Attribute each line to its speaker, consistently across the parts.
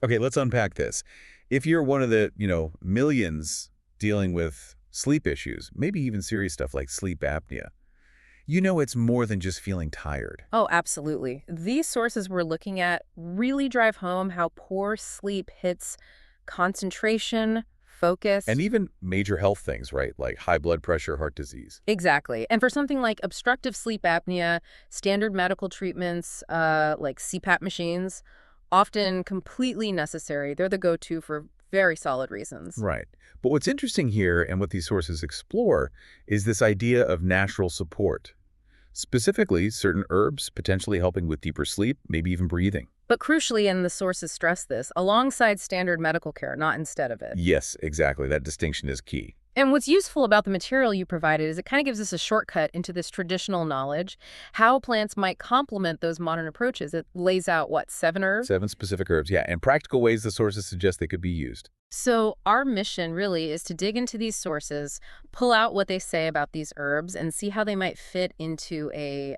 Speaker 1: Okay, let's unpack this. If you're one of the, millions dealing with sleep issues, maybe even serious stuff like sleep apnea, it's more than just feeling tired.
Speaker 2: Oh, absolutely. These sources we're looking at really drive home how poor sleep hits concentration,
Speaker 1: And
Speaker 2: focus.
Speaker 1: even major health things, right? Like high blood pressure, heart disease.
Speaker 2: Exactly. And for something like obstructive sleep apnea, standard medical treatments like CPAP machines, often completely necessary. They're the go-to for very solid reasons.
Speaker 1: Right. But what's interesting here and what these sources explore is this idea of natural support. Specifically, certain herbs potentially helping with deeper sleep, maybe even breathing.
Speaker 2: But crucially, and the sources stress this, alongside standard medical care, not instead of it.
Speaker 1: Yes, exactly. That distinction is key.
Speaker 2: And what's useful about the material you provided is it kind of gives us a shortcut into this traditional knowledge, how plants might complement those modern approaches. It lays out, what, 7 herbs?
Speaker 1: 7 specific herbs, yeah, and practical ways the sources suggest they could be used.
Speaker 2: So our mission really is to dig into these sources, pull out what they say about these herbs, and see how they might fit into a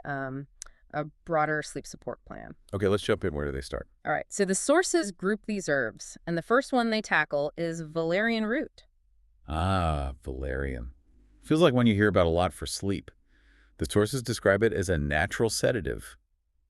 Speaker 2: broader sleep support plan.
Speaker 1: Okay, let's jump in. Where do they start?
Speaker 2: All right, so the sources group these herbs, and the first one they tackle is valerian root.
Speaker 1: Ah, valerian. Feels like one you hear about a lot for sleep. The sources describe it as a natural sedative,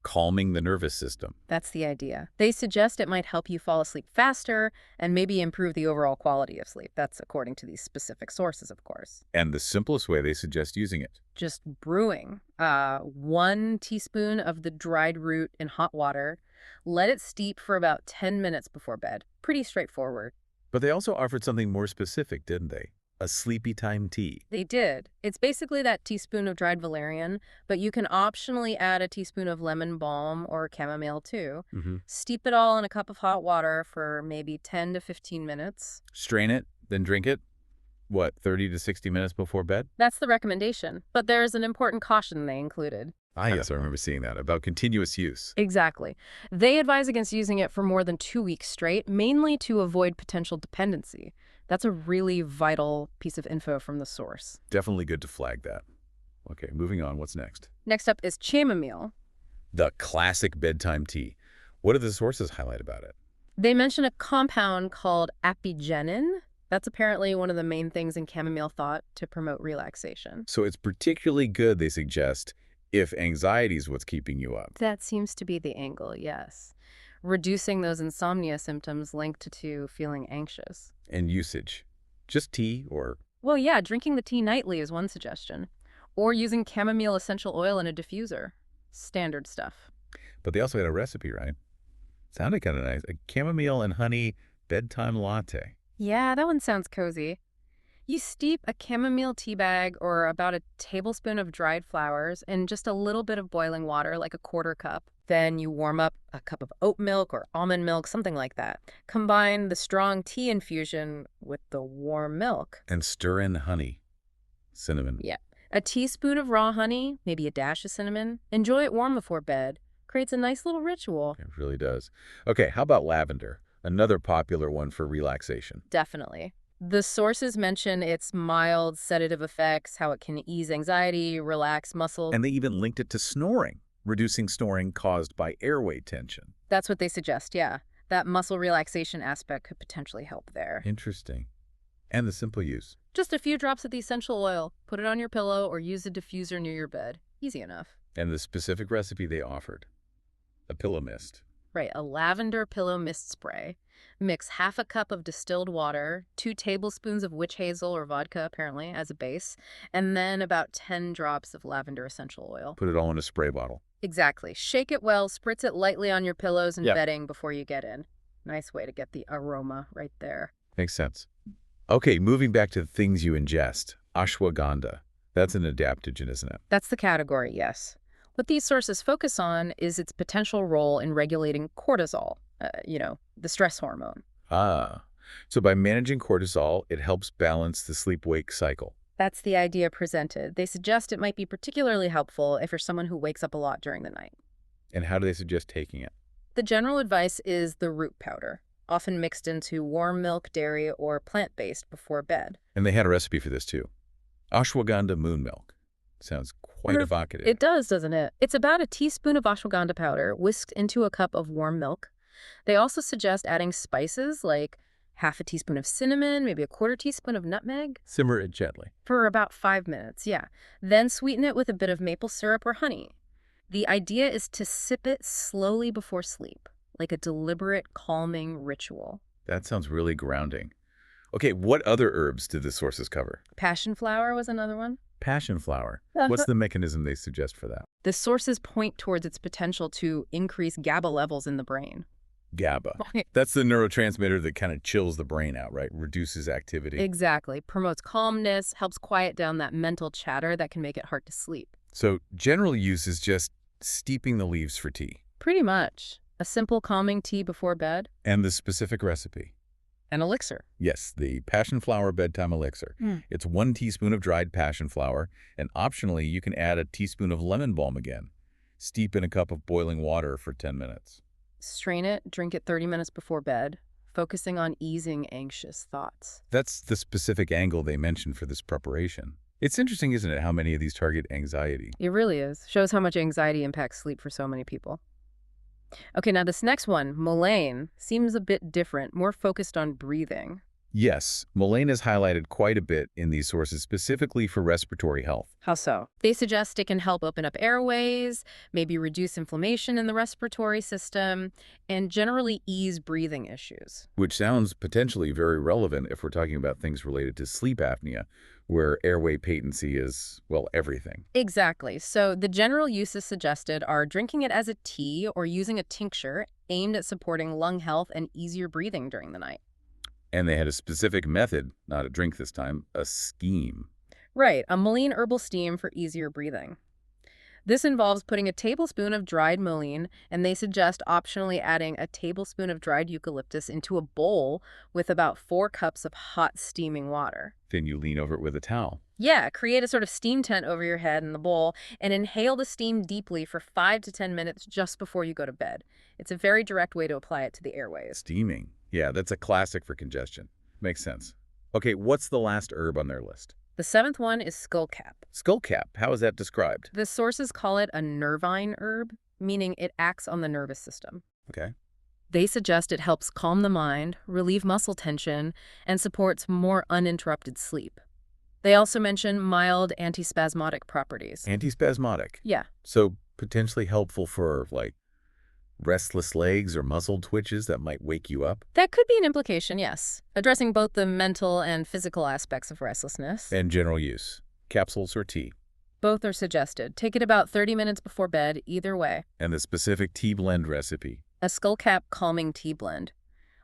Speaker 1: calming the nervous system.
Speaker 2: That's the idea. They suggest it might help you fall asleep faster and maybe improve the overall quality of sleep. That's according to these specific sources, of course.
Speaker 1: And the simplest way they suggest using it.
Speaker 2: Just brewing 1 teaspoon of the dried root in hot water. Let it steep for about 10 minutes before bed. Pretty straightforward.
Speaker 1: But they also offered something more specific, didn't they? A sleepy time tea.
Speaker 2: They did. It's basically that teaspoon of dried valerian, but you can optionally add a teaspoon of lemon balm or chamomile too. Steep it all in a cup of hot water for maybe 10 to 15 minutes.
Speaker 1: Strain it, then drink it. What, 30 to 60 minutes before bed?
Speaker 2: That's the recommendation, but there's an important caution they included.
Speaker 1: Ah, yes, I remember seeing that, about continuous use.
Speaker 2: Exactly. They advise against using it for more than 2 weeks straight, mainly to avoid potential dependency. That's a really vital piece of info from the source.
Speaker 1: Definitely good to flag that. Okay, moving on. What's next?
Speaker 2: Next up is chamomile.
Speaker 1: The classic bedtime tea. What do the sources highlight about it?
Speaker 2: They mention a compound called apigenin. That's apparently one of the main things in chamomile thought to promote relaxation.
Speaker 1: So it's particularly good, they suggest, if anxiety is what's keeping you up.
Speaker 2: That seems to be the angle, yes. Reducing those insomnia symptoms linked to feeling anxious.
Speaker 1: And usage. Just tea or...
Speaker 2: Well, yeah, drinking the tea nightly is one suggestion. Or using chamomile essential oil in a diffuser. Standard stuff.
Speaker 1: But they also had a recipe, right? Sounded kind of nice. A chamomile and honey bedtime latte.
Speaker 2: Yeah, that one sounds cozy. You steep a chamomile tea bag or about a tablespoon of dried flowers in just a little bit of boiling water, like a quarter cup. Then you warm up a cup of oat milk or almond milk, something like that. Combine the strong tea infusion with the warm milk.
Speaker 1: And stir in honey. Cinnamon.
Speaker 2: Yeah. A teaspoon of raw honey, maybe a dash of cinnamon. Enjoy it warm before bed. Creates a nice little ritual.
Speaker 1: It really does. Okay, how about lavender? Another popular one for relaxation.
Speaker 2: Definitely. The sources mention its mild sedative effects, how it can ease anxiety, relax muscle.
Speaker 1: And they even linked it to snoring, reducing snoring caused by airway tension.
Speaker 2: That's what they suggest, yeah. That muscle relaxation aspect could potentially help there.
Speaker 1: Interesting. And the simple use.
Speaker 2: Just a few drops of the essential oil. Put it on your pillow or use a diffuser near your bed. Easy enough.
Speaker 1: And the specific recipe they offered. A pillow mist.
Speaker 2: Right, a lavender pillow mist spray. Mix half a cup of distilled water, 2 tablespoons of witch hazel or vodka, apparently, as a base, and then about 10 drops of lavender essential oil.
Speaker 1: Put it all in a spray bottle.
Speaker 2: Exactly. Shake it well, spritz it lightly on your pillows and
Speaker 1: Yep.
Speaker 2: bedding before you get in. Nice way to get the aroma right there.
Speaker 1: Makes sense. Okay, moving back to the things you ingest. Ashwagandha. That's an adaptogen, isn't it?
Speaker 2: That's the category, yes. What these sources focus on is its potential role in regulating cortisol, the stress hormone.
Speaker 1: Ah. So by managing cortisol, it helps balance the sleep-wake cycle.
Speaker 2: That's the idea presented. They suggest it might be particularly helpful if you're someone who wakes up a lot during the night.
Speaker 1: And how do they suggest taking it?
Speaker 2: The general advice is the root powder, often mixed into warm milk, dairy, or plant-based before bed.
Speaker 1: And they had a recipe for this too. Ashwagandha moon milk. Sounds quite evocative.
Speaker 2: It does, doesn't it? It's about a teaspoon of ashwagandha powder whisked into a cup of warm milk. They also suggest adding spices like half a teaspoon of cinnamon, maybe a quarter teaspoon of nutmeg,
Speaker 1: Simmer it gently.
Speaker 2: for about 5 minutes, yeah. Then sweeten it with a bit of maple syrup or honey. The idea is to sip it slowly before sleep, like a deliberate, calming ritual.
Speaker 1: That sounds really grounding. Okay, what other herbs did the sources cover?
Speaker 2: Passion flower was another one.
Speaker 1: Passion flower. What's the mechanism they suggest for that?
Speaker 2: The sources point towards its potential to increase GABA levels in the brain.
Speaker 1: GABA. That's the neurotransmitter that kind of chills the brain out, right? Reduces activity.
Speaker 2: Exactly. Promotes calmness, helps quiet down that mental chatter that can make it hard to sleep.
Speaker 1: So general use is just steeping the leaves for tea.
Speaker 2: Pretty much. A simple calming tea before bed.
Speaker 1: And the specific recipe.
Speaker 2: An elixir.
Speaker 1: Yes, the passion flower bedtime elixir. It's 1 teaspoon of dried passion flower, and optionally you can add a teaspoon of lemon balm again. Steep in a cup of boiling water for 10 minutes.
Speaker 2: Strain it, drink it 30 minutes before bed, focusing on easing anxious thoughts.
Speaker 1: That's the specific angle they mentioned for this preparation. It's interesting, isn't it, how many of these target anxiety?
Speaker 2: It really is. Shows how much anxiety impacts sleep for so many people. Okay, now this next one, mullein, seems a bit different, more focused on breathing.
Speaker 1: Yes, mullein is highlighted quite a bit in these sources specifically for respiratory health.
Speaker 2: How so? They suggest it can help open up airways, maybe reduce inflammation in the respiratory system, and generally ease breathing issues.
Speaker 1: Which sounds potentially very relevant if we're talking about things related to sleep apnea, where airway patency is, well, everything.
Speaker 2: Exactly. So the general uses suggested are drinking it as a tea or using a tincture aimed at supporting lung health and easier breathing during the night.
Speaker 1: And they had a specific method, not a drink this time, a scheme.
Speaker 2: Right, a mullein herbal steam for easier breathing. This involves putting a tablespoon of dried mullein, and they suggest optionally adding a tablespoon of dried eucalyptus into a bowl with about 4 cups of hot steaming water.
Speaker 1: Then you lean over it with a towel.
Speaker 2: Yeah, create a sort of steam tent over your head in the bowl and inhale the steam deeply for 5 to 10 minutes just before you go to bed. It's a very direct way to apply it to the airways.
Speaker 1: Steaming. Yeah, that's a classic for congestion. Makes sense. Okay, what's the last herb on their list?
Speaker 2: The 7th one is skullcap.
Speaker 1: Skullcap. How is that described?
Speaker 2: The sources call it a nervine herb, meaning it acts on the nervous system.
Speaker 1: Okay.
Speaker 2: They suggest it helps calm the mind, relieve muscle tension, and supports more uninterrupted sleep. They also mention mild antispasmodic properties.
Speaker 1: Antispasmodic.
Speaker 2: Yeah.
Speaker 1: So potentially helpful for, like, restless legs or muscle twitches that might wake you up?
Speaker 2: That could be an implication, yes. Addressing both the mental and physical aspects of restlessness.
Speaker 1: And general use. Capsules or tea.
Speaker 2: Both are suggested. Take it about 30 minutes before bed, either way.
Speaker 1: And the specific tea blend recipe.
Speaker 2: A skullcap calming tea blend.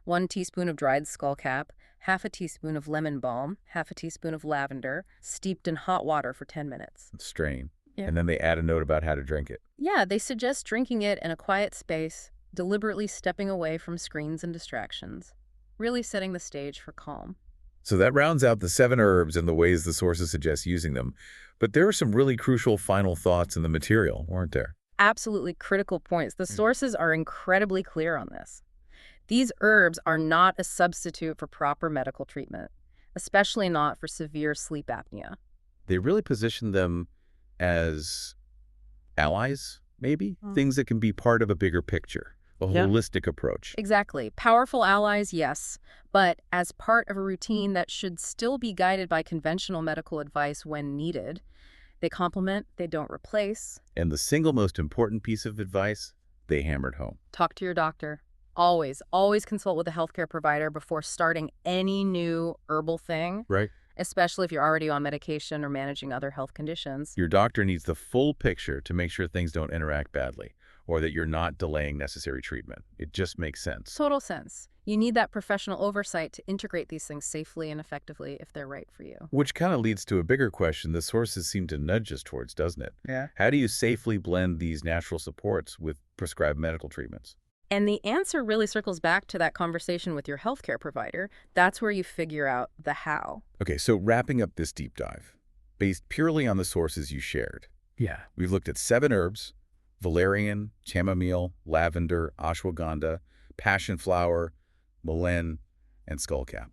Speaker 2: 1 teaspoon of dried skullcap, half a teaspoon of lemon balm, half a teaspoon of lavender, steeped in hot water for 10 minutes.
Speaker 1: Strain.
Speaker 2: Yeah.
Speaker 1: And then they add a note about how to drink it.
Speaker 2: Yeah, they suggest drinking it in a quiet space, deliberately stepping away from screens and distractions, really setting the stage for calm.
Speaker 1: So that rounds out the 7 herbs and the ways the sources suggest using them. But there are some really crucial final thoughts in the material, weren't there?
Speaker 2: Absolutely critical points. The sources are incredibly clear on this. These herbs are not a substitute for proper medical treatment, especially not for severe sleep apnea.
Speaker 1: They really position them as allies, maybe? Things that can be part of a bigger picture, a holistic approach.
Speaker 2: Exactly. Powerful allies, yes, but as part of a routine that should still be guided by conventional medical advice when needed. They complement, they don't replace.
Speaker 1: And the single most important piece of advice they hammered home.
Speaker 2: Talk to your doctor. Always consult with a healthcare provider before starting any new herbal thing.
Speaker 1: Right.
Speaker 2: Especially if you're already on medication or managing other health conditions.
Speaker 1: Your doctor needs the full picture to make sure things don't interact badly or that you're not delaying necessary treatment. It just makes sense.
Speaker 2: Total sense. You need that professional oversight to integrate these things safely and effectively if they're right for you.
Speaker 1: Which kind of leads to a bigger question the sources seem to nudge us towards, doesn't it?
Speaker 2: Yeah.
Speaker 1: How do you safely blend these natural supports with prescribed medical treatments?
Speaker 2: And the answer really circles back to that conversation with your healthcare provider. That's where you figure out the how.
Speaker 1: Okay, so wrapping up this deep dive, based purely on the sources you shared.
Speaker 2: Yeah.
Speaker 1: We've looked at 7 herbs: valerian, chamomile, lavender, ashwagandha, passion flower, mullein, and skullcap.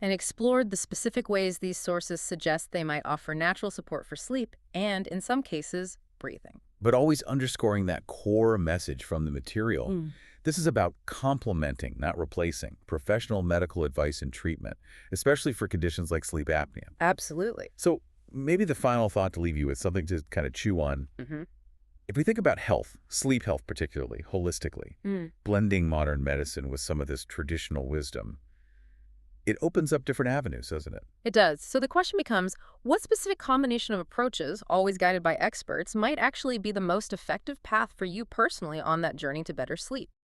Speaker 2: And explored the specific ways these sources suggest they might offer natural support for sleep and, in some cases, breathing.
Speaker 1: But always underscoring that core message from the material This is about complementing, not replacing, professional medical advice and treatment, especially for conditions like sleep apnea.
Speaker 2: Absolutely.
Speaker 1: So maybe the final thought to leave you with, something to kind of chew on.
Speaker 2: Mm-hmm.
Speaker 1: If we think about health, sleep health particularly, holistically, blending modern medicine with some of this traditional wisdom, it opens up different avenues, doesn't it?
Speaker 2: It does. So the question becomes, what specific combination of approaches, always guided by experts, might actually be the most effective path for you personally on that journey to better sleep?